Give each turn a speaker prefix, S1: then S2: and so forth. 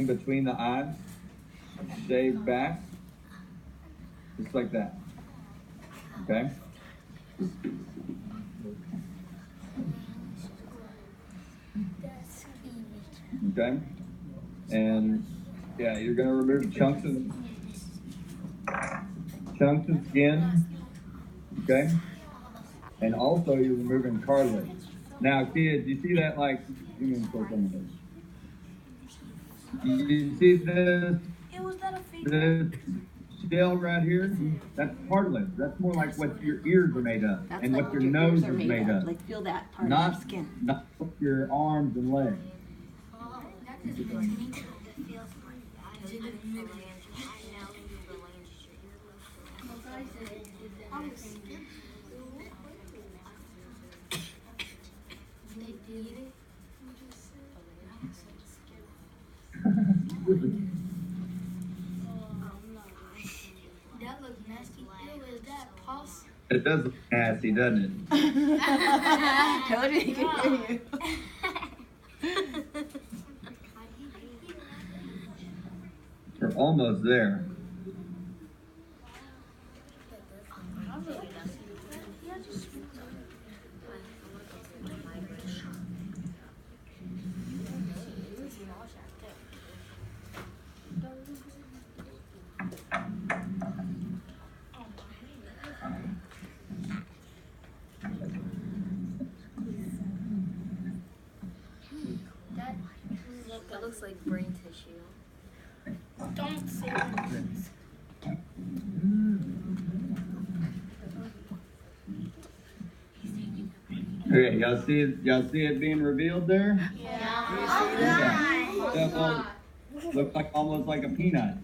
S1: in between the eyes, shave back, just like that. Okay? Okay? And yeah, you're gonna remove chunks of skin. Okay? And also you're removing cartilage. Now kids, you see that like you see this shell right here? That's cartilage. That's more like what your ears are made of.
S2: That's
S1: and
S2: like
S1: what your nose is made of.
S2: Like feel that part of your skin.
S1: Not your arms and legs.
S3: That looks nasty. Ew, is that pus?
S1: It does look nasty, doesn't it?
S2: Told you he could hear you.
S1: We're almost there.
S4: That looks like brain tissue.
S3: Don't say that.
S1: Okay, y'all see it being revealed there?
S3: Yeah.
S1: That looks like almost like a peanut.